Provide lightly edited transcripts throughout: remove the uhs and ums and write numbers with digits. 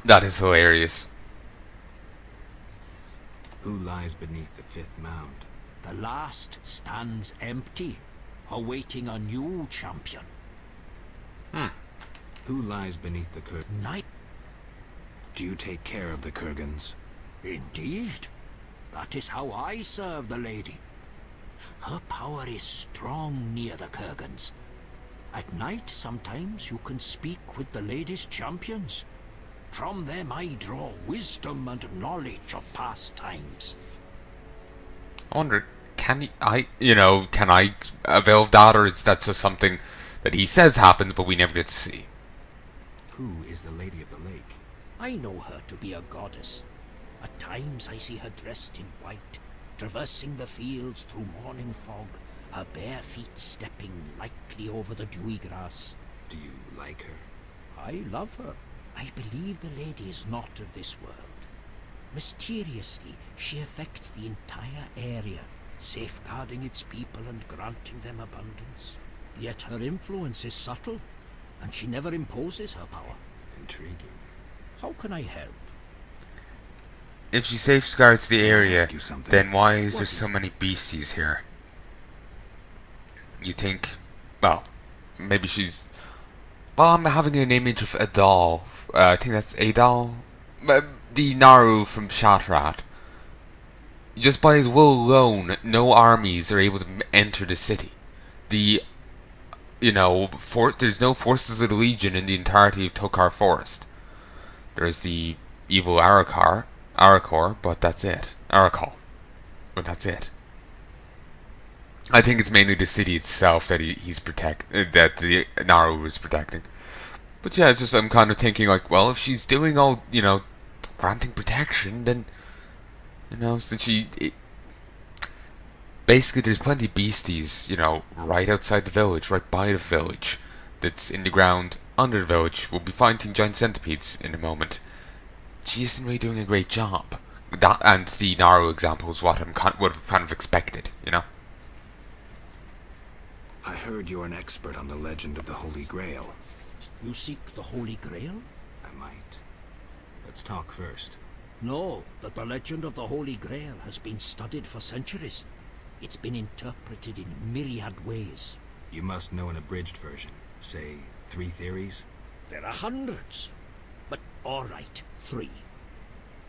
That is hilarious. Who lies beneath the fifth mound? The last stands empty, awaiting a new champion. Who lies beneath the curtain? Night. Do you take care of the Kurgans? Indeed. That is how I serve the lady. Her power is strong near the Kurgans. At night, sometimes you can speak with the lady's champions. From them I draw wisdom and knowledge of past times. I wonder, can I avail of that, or is that just something that he says happens, but we never get to see? Who is the Lady of the Lake? I know her to be a goddess. At times I see her dressed in white, traversing the fields through morning fog, her bare feet stepping lightly over the dewy grass. Do you like her? I love her. I believe the lady is not of this world. Mysteriously, she affects the entire area, safeguarding its people and granting them abundance. Yet her influence is subtle, and she never imposes her power. Intriguing. How can I help? If she safeguards the area, ask you something. then why is there What so many beasties here? You think, well, maybe she's... Well, I'm having an image of a doll. I think that's a doll. The Naru from Shatrat. Just by his will alone, no armies are able to enter the city. There's no forces of the Legion in the entirety of Tokar Forest. There's the evil Arakor, but that's it. Arakal, but that's it. I think it's mainly the city itself that that the Naru is protecting. But yeah, I'm kind of thinking like, well, if she's doing all, granting protection, then, since basically there's plenty of beasties, right outside the village, right by the village, that's in the ground under the village. We'll be fighting giant centipedes in a moment. She isn't really doing a great job. That and the Naru example is what would have kind of expected, I heard you're an expert on the legend of the Holy Grail. You seek the Holy Grail? I might. Let's talk first. Know that the legend of the Holy Grail has been studied for centuries. It's been interpreted in myriad ways. You must know an abridged version. Say, 3 theories? There are hundreds. But all right, 3.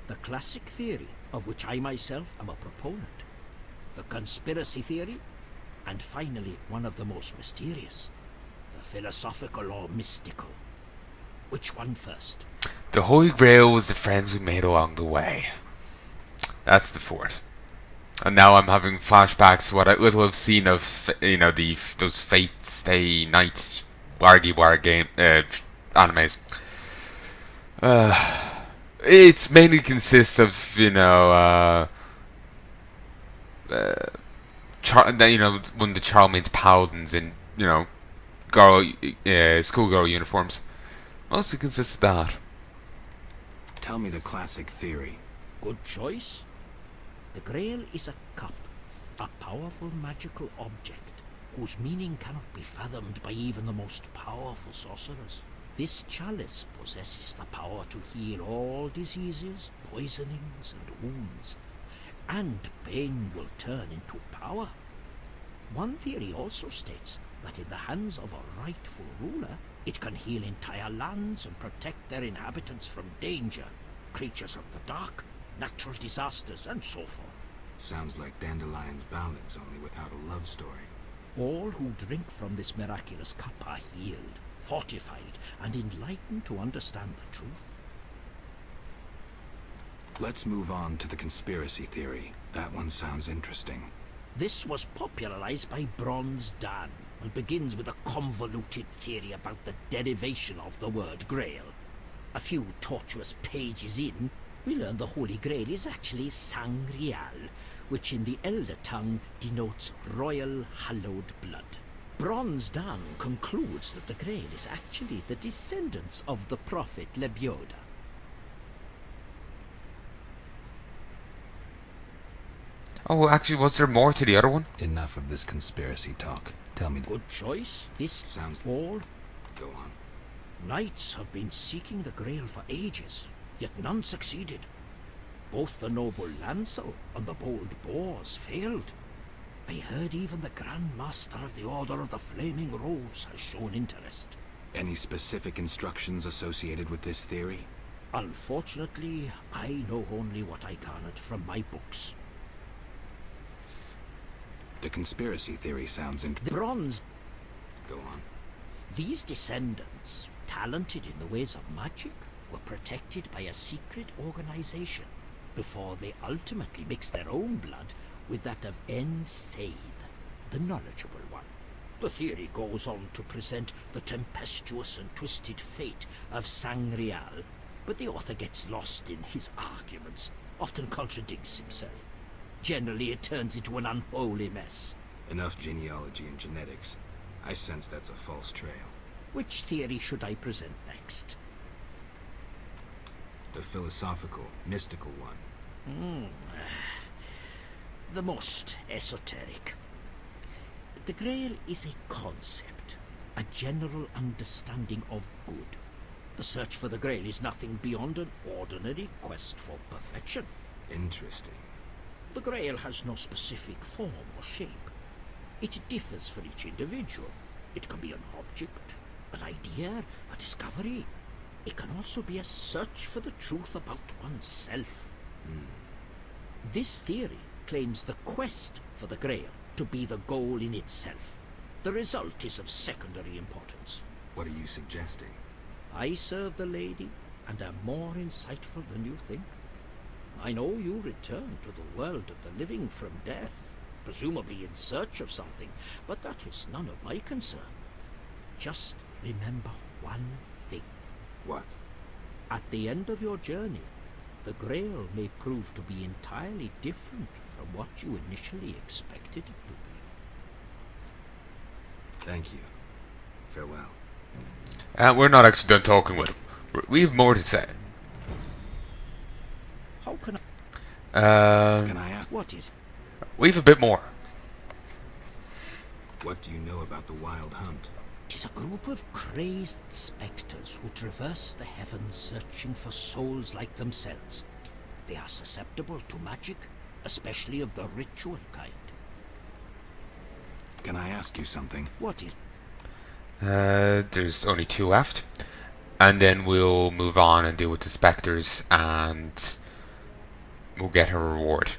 The classic theory, of which I myself am a proponent. The conspiracy theory. And finally, one of the most mysterious. The philosophical or mystical. Which one first? The Holy Grail was the friends we made along the way. That's the 4th. And now I'm having flashbacks to what I little have seen of, those Fate Stay Night Wargy War game animes. It mainly consists of, one of the Charlemagne's paladins in, schoolgirl uniforms. Mostly consists of that. Tell me the classic theory. Good choice. The Grail is a cup, a powerful magical object, whose meaning cannot be fathomed by even the most powerful sorcerers. This chalice possesses the power to heal all diseases, poisonings, and wounds, and pain will turn into power. One theory also states that in the hands of a rightful ruler, it can heal entire lands and protect their inhabitants from danger, creatures of the dark, natural disasters, and so forth. Sounds like Dandelion's ballads, only without a love story. All who drink from this miraculous cup are healed, fortified, and enlightened to understand the truth. Let's move on to the conspiracy theory. That one sounds interesting. This was popularized by Bronze Dan and begins with a convoluted theory about the derivation of the word Grail. A few tortuous pages in, we learn the Holy Grail is actually Sangreal, which in the Elder tongue denotes royal hallowed blood. Bronze Dan concludes that the Grail is actually the descendants of the prophet Lebioda. Oh, actually, was there more to the other one? Enough of this conspiracy talk. Tell me. Good choice. This Sounds... all Go on. knights have been seeking the Grail for ages. yet none succeeded. Both the noble Lancel and the bold Boars failed. I heard even the Grand Master of the Order of the Flaming Rose has shown interest. Any specific instructions associated with this theory? Unfortunately, I know only what I garnered from my books. The conspiracy theory sounds The bronze. Go on. These descendants, talented in the ways of magic, were protected by a secret organization before they ultimately mixed their own blood with that of Said, the knowledgeable one. The theory goes on to present the tempestuous and twisted fate of Sangreal, but the author gets lost in his arguments, often contradicts himself. Generally, it turns into an unholy mess. Enough genealogy and genetics. I sense that's a false trail. Which theory should I present next? The philosophical, mystical one. The most esoteric. The Grail is a concept, a general understanding of good. The search for the Grail is nothing beyond an ordinary quest for perfection. Interesting. The Grail has no specific form or shape. It differs for each individual. It can be an object, an idea, a discovery. It can also be a search for the truth about oneself. This theory claims the quest for the Grail to be the goal in itself. The result is of secondary importance. What are you suggesting? I serve the lady and am more insightful than you think. I know you return to the world of the living from death, presumably in search of something, but that is none of my concern. Just remember one thing. What? At the end of your journey, the Grail may prove to be entirely different from what you initially expected it to be. Thank you. Farewell. We're not actually done talking with him. We have more to say. How can Can I ask, What is... We have a bit more. what do you know about the Wild Hunt? It is a group of crazed spectres who traverse the heavens searching for souls like themselves. They are susceptible to magic, especially of the ritual kind. Can I ask you something? What is... There's only 2 left. And then we'll move on and deal with the spectres, and we'll get her reward.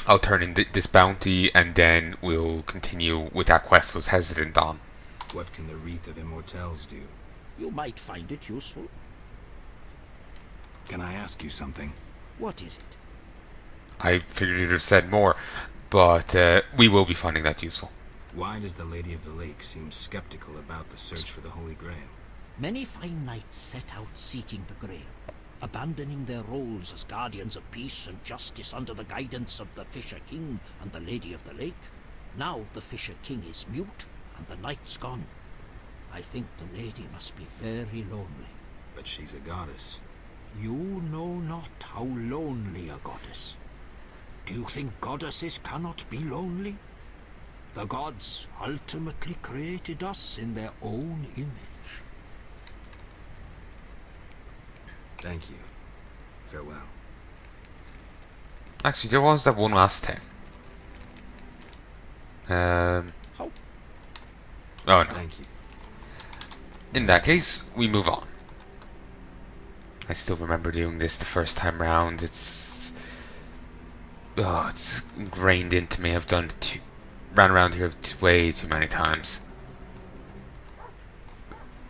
I'll turn in this bounty, and then we'll continue with that quest I was hesitant on. What can the Wreath of Immortelles do? You might find it useful. Can I ask you something? What is it? I figured you'd have said more, but we will be finding that useful. Why does the Lady of the Lake seem skeptical about the search for the Holy Grail? Many fine knights set out seeking the Grail, abandoning their roles as guardians of peace and justice under the guidance of the Fisher King and the Lady of the Lake. Now the Fisher King is mute, and the knight's gone. I think the lady must be very lonely. But she's a goddess. You know not how lonely a goddess. Do you think goddesses cannot be lonely? The gods ultimately created us in their own image. Thank you. Farewell. Actually, there was that one last thing. How? Oh no. Thank you. In that case, we move on. I still remember doing this the first time round. It's ingrained into me. I've done it ran around here way too many times.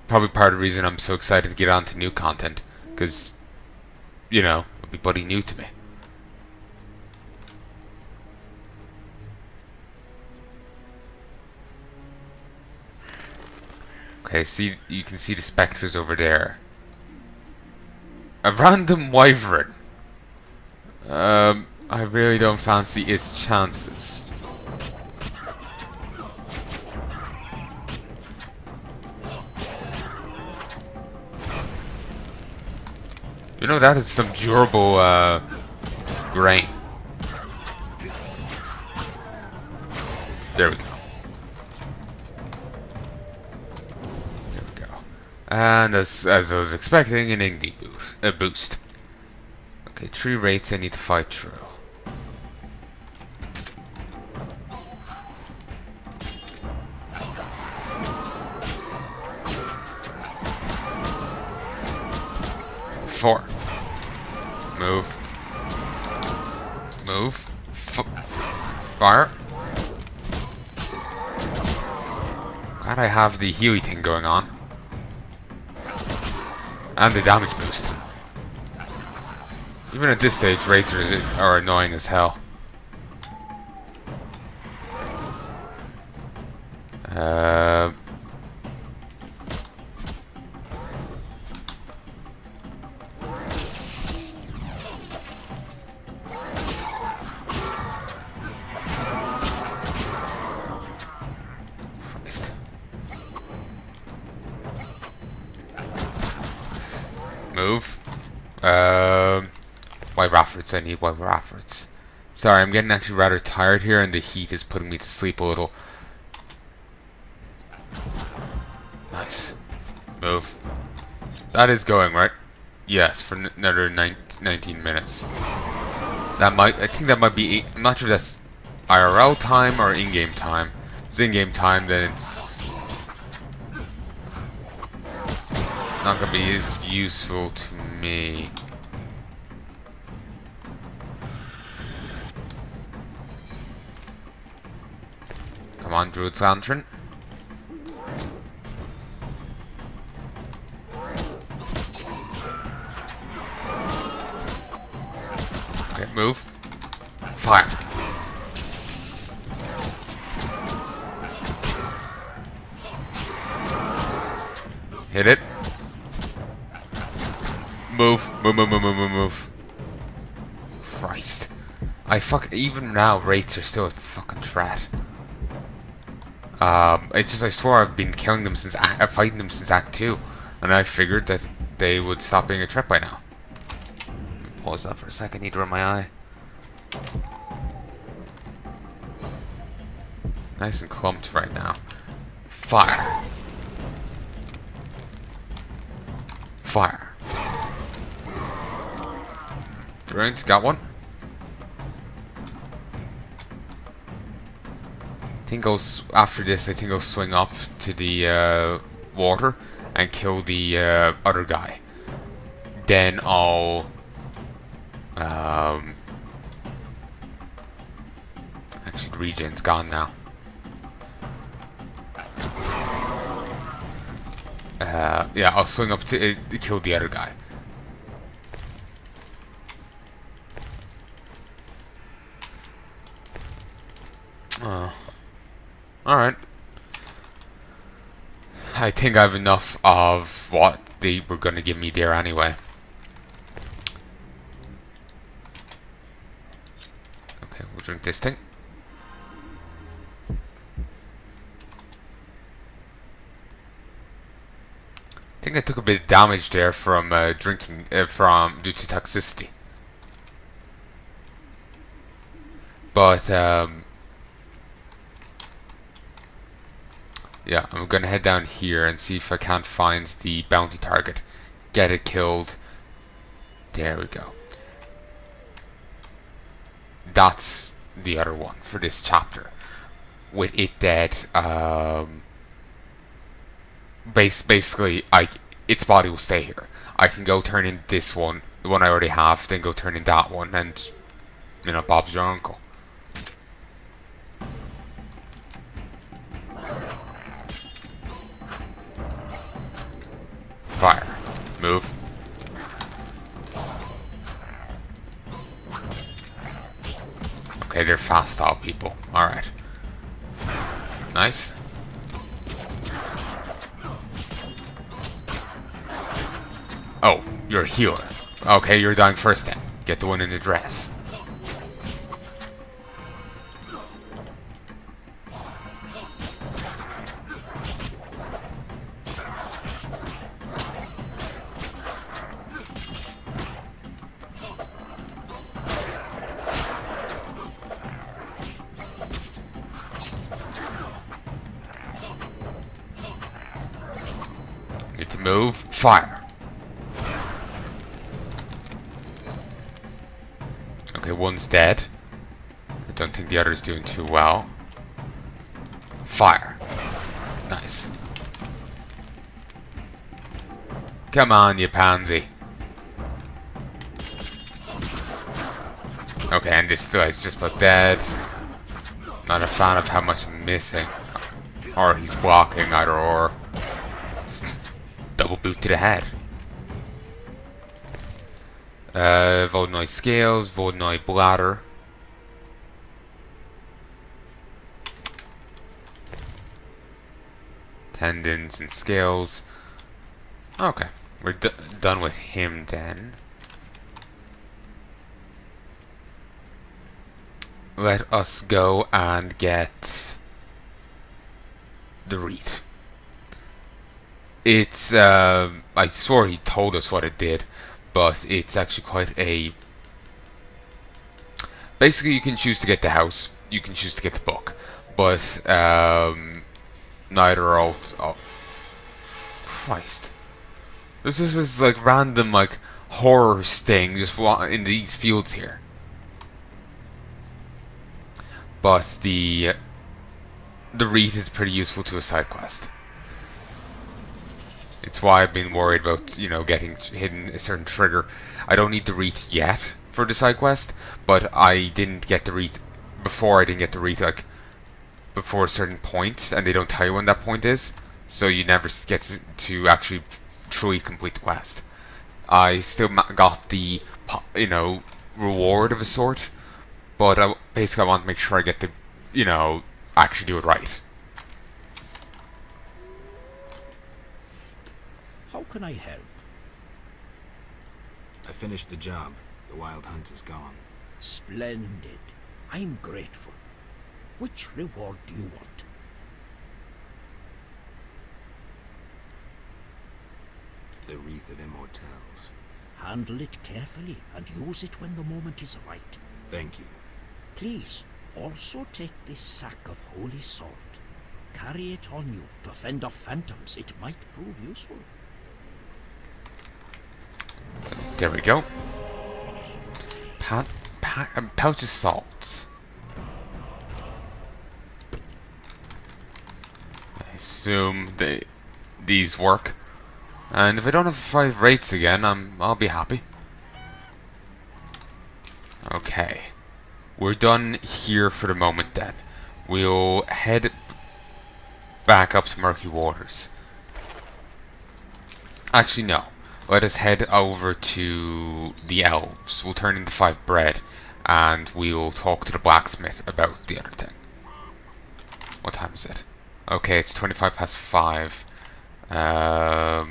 Probably part of the reason I'm so excited to get on to new content, because, you know, it'll be bloody new to me. Okay, see, you can see the spectres over there. A random wyvern. I really don't fancy its chances. You know, that is some durable grain. There we go. There we go. And as I was expecting, an Indy boot. a boost. Okay, 3 rates I need to fight through. Four. Move. Move. Fire. Glad I have the Heya thing going on. And the damage boost. Even at this stage, rates are annoying as hell. Christ. Move. White Raffords, I need white Raffords. Sorry, I'm getting actually rather tired here and the heat is putting me to sleep a little. Nice. Move. That is going, right? Yes, for another 19 minutes. I think that might be, I'm not sure if that's IRL time or in-game time. If it's in-game time, then it's not going to be as useful to me. Come on, Druid's Lantern. Okay, move. Fire. Hit it. Move. Move. Christ. Even now, rates are still a fucking threat. It's just I swore I've been killing them since fighting them since Act 2, and I figured that they would stop being a threat by now. Let me pause that for a second. I need to rub my eye. Nice and clumped right now. Fire. Fire. Druid, got one. After this, I think I'll swing up to the water and kill the other guy. Then I'll actually the regen's gone now. Yeah, I'll swing up to kill the other guy. Alright. I think I have enough of what they were going to give me there anyway. Okay, we'll drink this thing. I think I took a bit of damage there from drinking, due to toxicity. But, yeah, I'm gonna head down here and see if I can't find the bounty target. Get it killed. There we go. That's the other one for this chapter. With it dead, basically, its body will stay here. I can go turn in this one, the one I already have, then go turn in that one, and, you know, Bob's your uncle. Fire. Move. Okay, they're fast style people. Alright. Nice. Oh, you're a healer. Okay, you're dying first then. Get the one in the dress. Need to move. Fire. Okay, one's dead. I don't think the other's doing too well. Fire. Nice. Come on, you pansy. Okay, and this guy's just about dead. Not a fan of how much I'm missing. Or he's blocking, either or. Double boot to the head. Vodnoi scales, Vodnoi bladder. Tendons and scales. Okay, we're done with him then. Let us go and get the reed. It's, I swore he told us what it did, but it's actually quite a... Basically, you can choose to get the house, you can choose to get the book, but, neither are... Oh, Christ. This is this like random, like, horror sting just in these fields here. But the reed is pretty useful to a side quest. It's why I've been worried about, you know, getting hidden a certain trigger. I don't need the reed yet for the side quest, but I didn't get the reed before. I didn't get the reed like before a certain point, and they don't tell you when that point is, so you never get to actually truly complete the quest. I still got the, you know, reward of a sort, but basically I want to make sure I get to, you know, actually do it right. How can I help? I finished the job. The wild hunt is gone. Splendid. I'm grateful. Which reward do you want? The Wreath of Immortelles. Handle it carefully and use it when the moment is right. Thank you. Please, also take this sack of holy salt. Carry it on you to fend off phantoms. It might prove useful. So, there we go. Pouch of salts. I assume these work. And if I don't have 5 rates again, I'll be happy. Okay. We're done here for the moment then. We'll head back up to Murky Waters. Actually, no. Let us head over to the elves. We'll turn into 5 bread, and we'll talk to the blacksmith about the other thing. What time is it? Okay, it's 25 past 5. I'll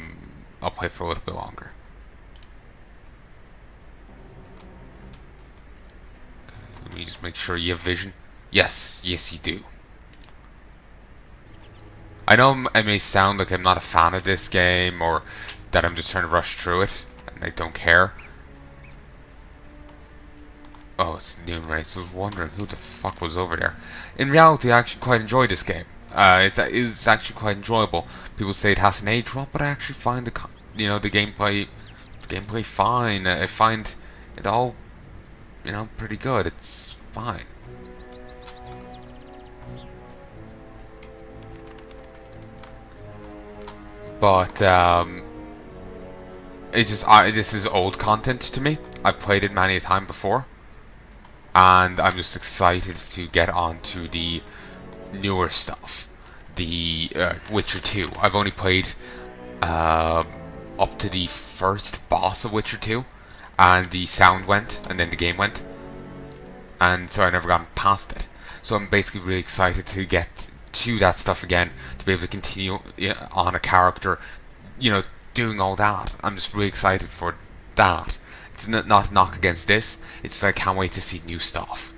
play for a little bit longer. Okay, let me just make sure you have vision. Yes, yes you do. I know I may sound like I'm not a fan of this game, or that I'm just trying to rush through it, and I don't care. Oh, it's noon, right? So I was wondering who the fuck was over there. In reality, I actually quite enjoy this game. It's actually quite enjoyable. People say it hasn't aged well, but I actually find the gameplay fine. I find it all, you know, pretty good. It's fine. But it's just this is old content to me. I've played it many a time before, and I'm just excited to get on to the newer stuff. The Witcher 2. I've only played up to the first boss of Witcher 2, and the sound went, and then the game went, and so I never got past it. So I'm basically really excited to get to that stuff again, to be able to continue on a character, you know, doing all that. I'm just really excited for that. It's not a knock against this. It's just I can't wait to see new stuff.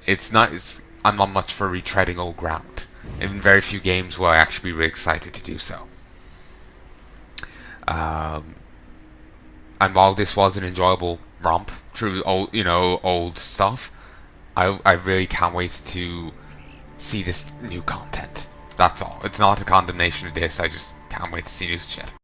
I'm not much for retreading old ground. In very few games will I actually be really excited to do so. And while this was an enjoyable romp through old stuff, I really can't wait to see this new content. That's all. It's not a condemnation of this. I just can't wait to see new shit.